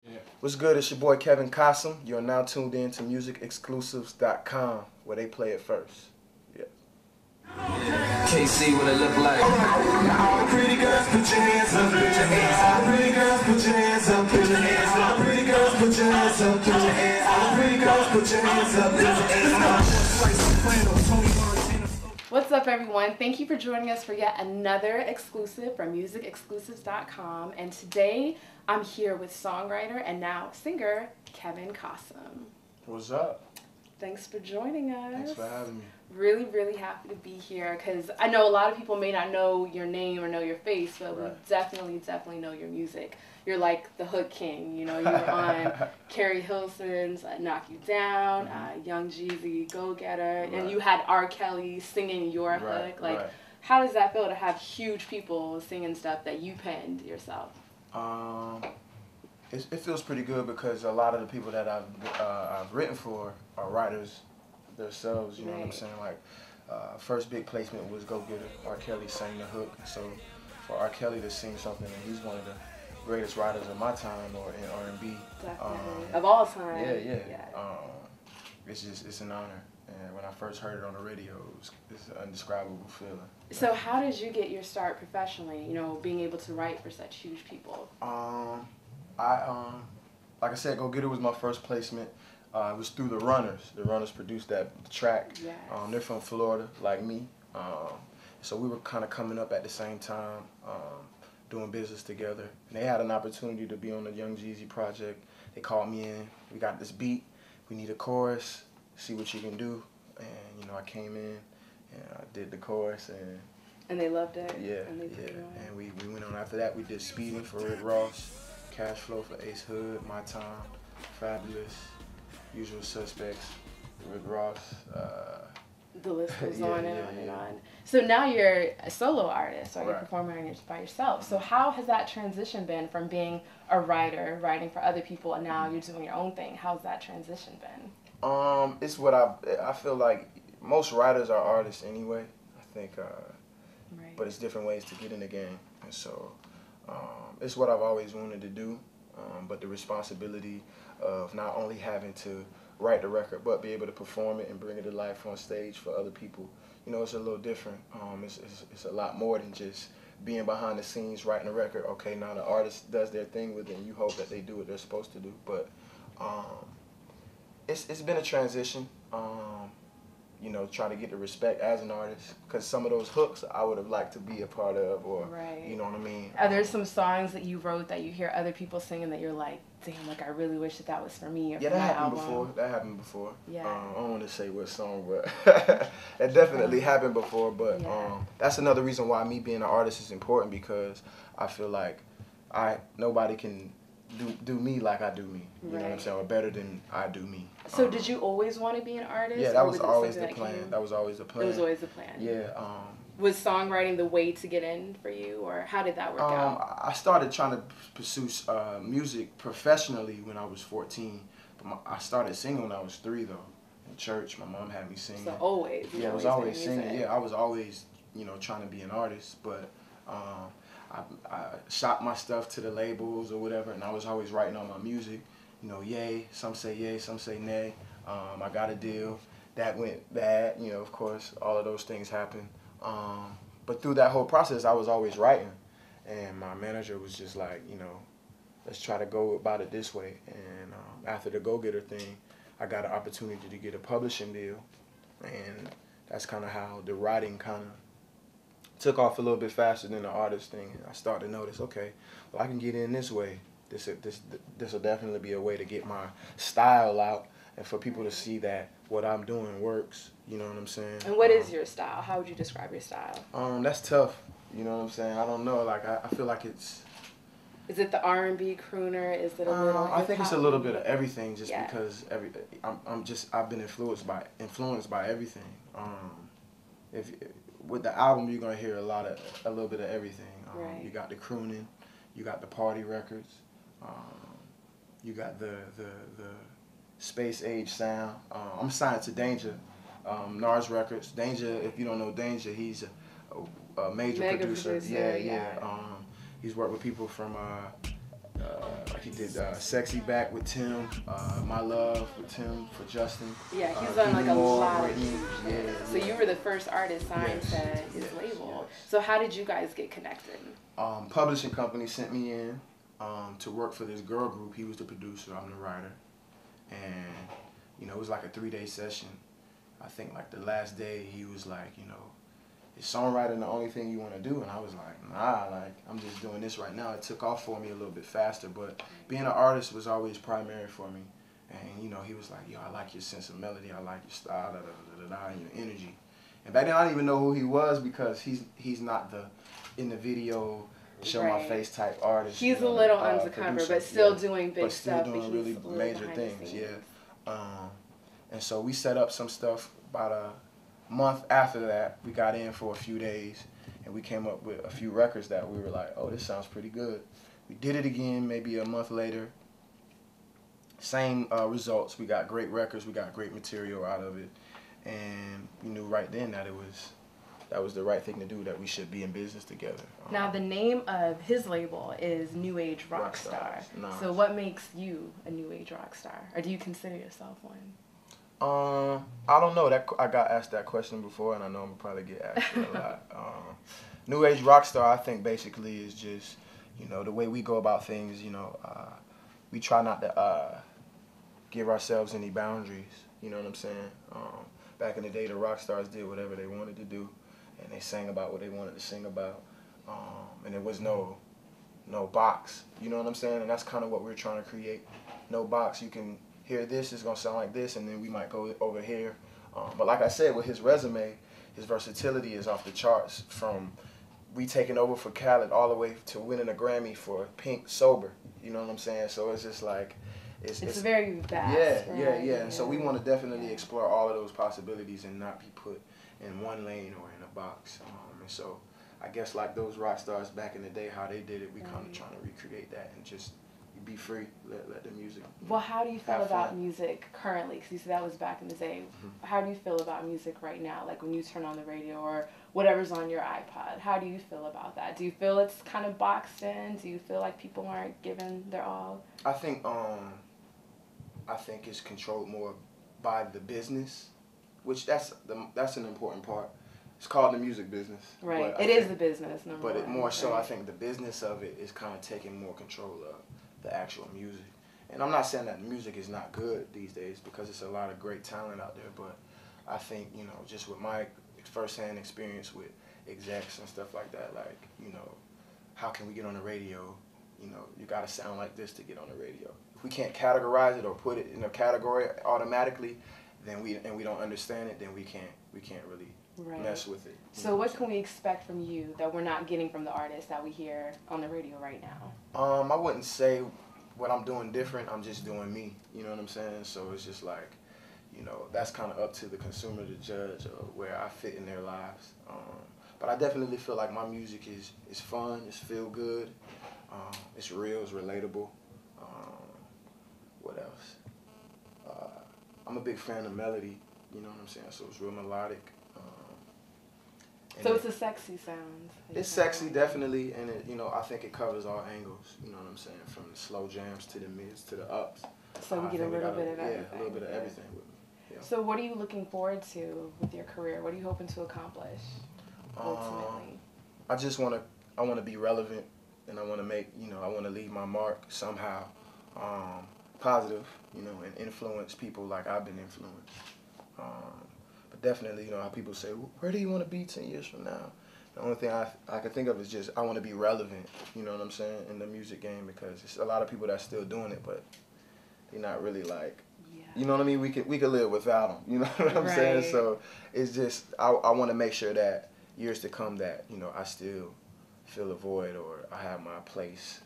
Yeah. What's good? It's your boy Kevin Cossom. You are now tuned in to musicexclusives.com, where they play it first. Yeah. Can't see what it look like. All pretty girls, put your hands up, put your hands up. All pretty girls, put your hands up, put your hands up. All pretty girls, put your hands up, put your hands up. All pretty girls, put your hands up, put your hands up. What's up, everyone? Thank you for joining us for yet another exclusive from musicexclusives.com. And today I'm here with songwriter and now singer Kevin Cossom. What's up? Thanks for joining us. Thanks for having me. Really, really happy to be here because I know a lot of people may not know your name or know your face, but Right. we definitely know your music. You're like the hood king, you know. You were on Carrie Hilson's Knock You Down, Young Jeezy, Go Getter, Right. and you had R. Kelly singing your Right, hook. Like, right. how does that feel to have huge people singing stuff that you penned yourself? It feels pretty good because a lot of the people that I've written for are writers themselves. You know what I'm saying? Like, first big placement was Go Getter. R. Kelly sang the hook, so for R. Kelly to sing something, and he's one of the greatest writers of my time or in R&B. Definitely. Of all time. Yeah. It's an honor. And when I first heard it on the radio, it's an indescribable feeling. So how did you get your start professionally, you know, being able to write for such huge people? Like I said, Go Getter was my first placement. It was through the Runners. The Runners produced that track. Yes. They're from Florida, like me. So we were kind of coming up at the same time, doing business together. And they had an opportunity to be on the Young Jeezy project. They called me in. We got this beat. We need a chorus. See what you can do. And, you know, I came in and I did the chorus. And they loved it? Yeah, And they put it on. And we went on after that. We did Speeding for Rick Ross, Cash Flow for Ace Hood, My Time, Fabulous, Usual Suspects, Rick Ross. The list goes Yeah, on yeah, and yeah. on. So now you're a solo artist, or you're Right. performing by yourself. So how has that transition been from being a writer, writing for other people, and now you're doing your own thing? How's that transition been? It's what I feel like most writers are artists anyway. I think, Right. but it's different ways to get in the game, and so it's what I've always wanted to do. But the responsibility of not only having to write the record, but be able to perform it and bring it to life on stage for other people, you know, it's a little different. It's a lot more than just being behind the scenes writing a record. Okay, now the artist does their thing with it, and you hope that they do what they're supposed to do. But it's been a transition. You know, trying to get the respect as an artist, because some of those hooks I would have liked to be a part of, or Right. you know what I mean. Are there some songs that you wrote that you hear other people singing that you're like, damn, like I really wish that was for me or Yeah, for that my happened album? before. That happened before. Yeah. I don't want to say what song, but it definitely happened before. But Yeah. that's another reason why me being an artist is important, because I feel like nobody can do me like I do me. You know what I'm Right. saying? Or better than I do me. So did you always want to be an artist? Yeah, or that was it always the something plan. came- That was always the plan. It was always the plan. Yeah. Was songwriting the way to get in for you, or how did that work out? I started trying to pursue music professionally when I was 14. But I started singing when I was 3, though. In church, my mom had me singing. So always. you've Yeah, I was been always music. singing. Yeah, I was always, you know, trying to be an artist. But I shot my stuff to the labels or whatever, and I was always writing on my music. You know, yay, some say nay. I got a deal. That went bad, you know, of course, all of those things happen. But through that whole process, I was always writing. And my manager was just like, you know, let's try to go about it this way. And after the Go Getter thing, I got an opportunity to get a publishing deal. And that's kind of how the writing kind of took off a little bit faster than the artist thing. I started to notice, okay, well, I can get in this way. This will definitely be a way to get my style out and for people to see that what I'm doing works. You know what I'm saying? And what is your style? How would you describe your style? That's tough. You know what I'm saying? I don't know. Like I feel like it's. Is it the R&B crooner? Is it a little? I think it's a little bit of everything, just Yeah. because I've been influenced by everything. If with the album, you're gonna hear a little bit of everything. Right. You got the crooning, you got the party records, you got the space age sound. I'm signed to Danger, Nars Records. Danger, if you don't know Danger, he's a major Mega producer. producer, Yeah. He's worked with people from Like he did Sexy Back with Tim, My Love with Tim for Justin. Yeah, he's done like a lot of Brittany. Yeah. So you were the first artist signed Yes, to his yes, label. yes. So how did you guys get connected? Publishing company sent me in to work for this girl group. He was the producer, I'm the writer. And, you know, it was like a 3-day session. I think like the last day he was like, you know, is songwriting the only thing you want to do? And I was like, nah, like I'm just doing this right now. It took off for me a little bit faster, but being an artist was always primary for me. And, you know, he was like, yo, I like your sense of melody, I like your style, and your energy. And back then I didn't even know who he was because he's not the in the video show my face type artist. He's you know, a little undercover, producer, but still yeah. doing big but still stuff. doing but really he's a little major behind the things, scenes. yeah. And so we set up some stuff about a month after that. We got in for a few days and we came up with a few records that we were like, oh, this sounds pretty good. We did it again maybe a month later. Same results. We got great records. We got great material out of it. And we knew right then that that was the right thing to do, that we should be in business together. Now the name of his label is New Age Rockstar. Nice. So what makes you a New Age Rockstar? Or do you consider yourself one? I don't know. I got asked that question before, and I know I'm gonna probably get asked it a lot. New Age Rockstar, I think basically is just, you know, the way we go about things. You know, we try not to give ourselves any boundaries. You know what I'm saying? Back in the day, the rock stars did whatever they wanted to do, and they sang about what they wanted to sing about, and there was no box. You know what I'm saying? And that's kind of what we're trying to create. No box. You can hear this, it's gonna sound like this, and then we might go over here. But like I said, with his resume, his versatility is off the charts. From we taking over for Khaled all the way to winning a Grammy for Pink Sober. You know what I'm saying? So it's just like it's very vast. Yeah. And so we want to definitely explore all of those possibilities and not be put in one lane or in a box. And so I guess like those rock stars back in the day, how they did it, we kind of trying to recreate that and just be free, let the music. Well, how do you feel have about fun. music currently? Because you said that was back in the day. How do you feel about music right now? Like when you turn on the radio or whatever's on your iPod, how do you feel about that? Do you feel it's kind of boxed in? Do you feel like people aren't giving their all? I think it's controlled more by the business, which that's an important part. It's called the music business. Right, it is the business. But it more so, I think the business of it is kind of taking more control of the actual music. And I'm not saying that music is not good these days, because it's a lot of great talent out there, but I think, you know, just with my firsthand experience with execs and stuff like that, like, you know, how can we get on the radio? You know, you gotta sound like this to get on the radio. If we can't categorize it or put it in a category automatically, then we don't understand it, then we can't really mess with it. So what can we expect from you that we're not getting from the artists that we hear on the radio right now? I wouldn't say what I'm doing different. I'm just doing me. You know what I'm saying? So it's just like, you know, that's kind of up to the consumer to judge where I fit in their lives. But I definitely feel like my music is fun. It's feel good. It's real. It's relatable. What else? I'm a big fan of melody. You know what I'm saying? So it's real melodic. So it's a sexy sound. It's sexy, definitely, and it, you know, I think it covers all angles. You know what I'm saying? From the slow jams to the mids to the ups. So we get a little bit of everything. Yeah, a little bit of everything with me. Yeah. So what are you looking forward to with your career? What are you hoping to accomplish ultimately? I want to be relevant, and I want to make, you know, I want to leave my mark somehow, positive, you know, and influence people like I've been influenced. But definitely, you know, how people say, where do you want to be 10 years from now? The only thing I can think of is just I want to be relevant, you know what I'm saying, in the music game, because it's a lot of people that's still doing it, but they're not really like, you know what I mean? We could live without them, you know what I'm saying? So it's just, I want to make sure that years to come that, you know, I still fill a void or I have my place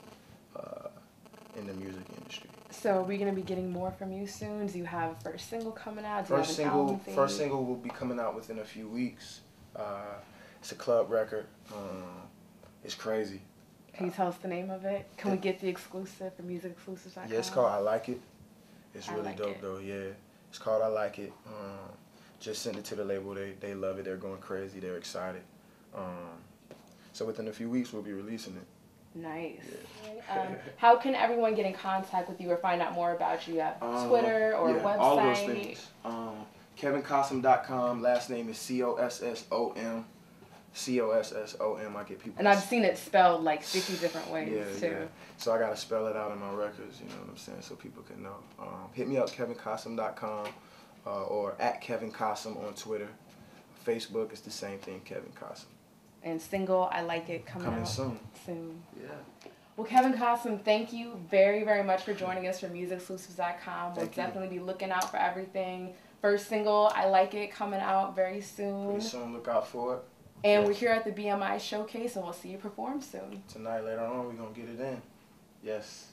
in the music industry. So are we going to be getting more from you soon? Do you have a first single coming out? Do you First have an album thing? First single will be coming out within a few weeks. It's a club record. It's crazy. Can you tell us the name of it? Can we get the exclusive from musicexclusives.com? Yeah, it's called I Like It. It's I really Like dope It. though, yeah. It's called I Like It. Just sent it to the label. They love it. They're going crazy. They're excited. So within a few weeks, we'll be releasing it. Nice. Yeah. How can everyone get in contact with you or find out more about you? You have Twitter or website? All those things. KevinCossom.com. Last name is Cossom. Cossom. I get people. And I've seen it spelled like 50 different ways too. Yeah. So I gotta spell it out in my records. You know what I'm saying, so people can know. Hit me up, KevinCossom.com, or at Kevin Cossom on Twitter. Facebook is the same thing, Kevin Cossom. And single, I Like It, coming out soon. Yeah. Well, Kevin Cossom, thank you very, very much for joining us for MusicExclusives.com. We'll definitely be looking out for everything. First single, I Like It, coming out very soon. Pretty soon, look out for it. And we're here at the BMI Showcase, and we'll see you perform soon. Tonight, later on, we're going to get it in. Yes.